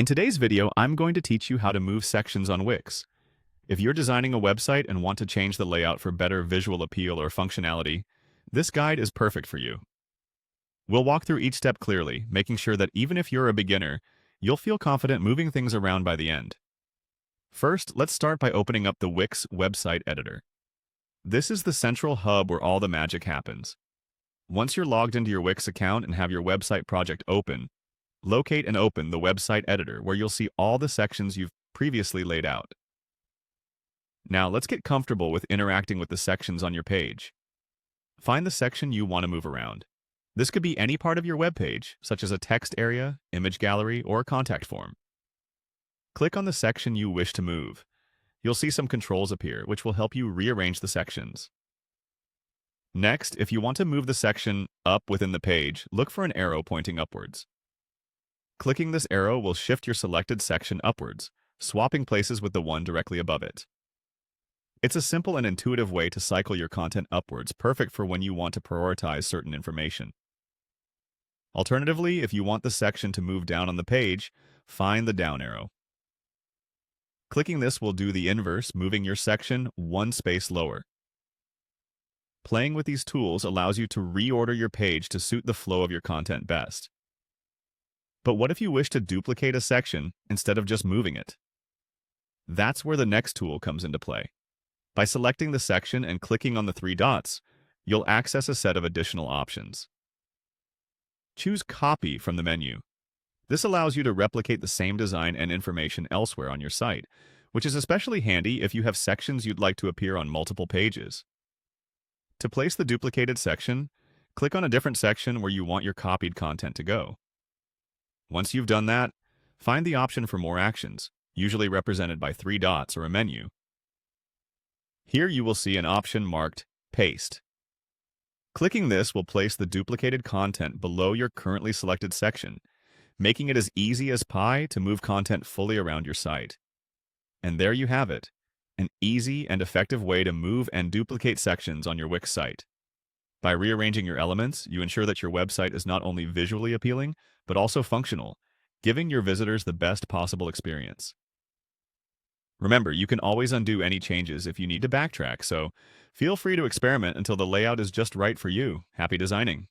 In today's video, I'm going to teach you how to move sections on Wix. If you're designing a website and want to change the layout for better visual appeal or functionality, this guide is perfect for you. We'll walk through each step clearly, making sure that even if you're a beginner, you'll feel confident moving things around by the end. First, let's start by opening up the Wix website editor. This is the central hub where all the magic happens. Once you're logged into your Wix account and have your website project open, locate and open the website editor where you'll see all the sections you've previously laid out. Now let's get comfortable with interacting with the sections on your page. Find the section you want to move around. This could be any part of your web page, such as a text area, image gallery, or contact form. Click on the section you wish to move. You'll see some controls appear, which will help you rearrange the sections. Next, if you want to move the section up within the page, look for an arrow pointing upwards. Clicking this arrow will shift your selected section upwards, swapping places with the one directly above it. It's a simple and intuitive way to cycle your content upwards, perfect for when you want to prioritize certain information. Alternatively, if you want the section to move down on the page, find the down arrow. Clicking this will do the inverse, moving your section one space lower. Playing with these tools allows you to reorder your page to suit the flow of your content best. But what if you wish to duplicate a section instead of just moving it? That's where the next tool comes into play. By selecting the section and clicking on the three dots, you'll access a set of additional options. Choose Copy from the menu. This allows you to replicate the same design and information elsewhere on your site, which is especially handy if you have sections you'd like to appear on multiple pages. To place the duplicated section, click on a different section where you want your copied content to go. Once you've done that, find the option for more actions, usually represented by three dots or a menu. Here you will see an option marked Paste. Clicking this will place the duplicated content below your currently selected section, making it as easy as pie to move content fully around your site. And there you have it, an easy and effective way to move and duplicate sections on your Wix site. By rearranging your elements, you ensure that your website is not only visually appealing, but also functional, giving your visitors the best possible experience. Remember, you can always undo any changes if you need to backtrack, so feel free to experiment until the layout is just right for you. Happy designing!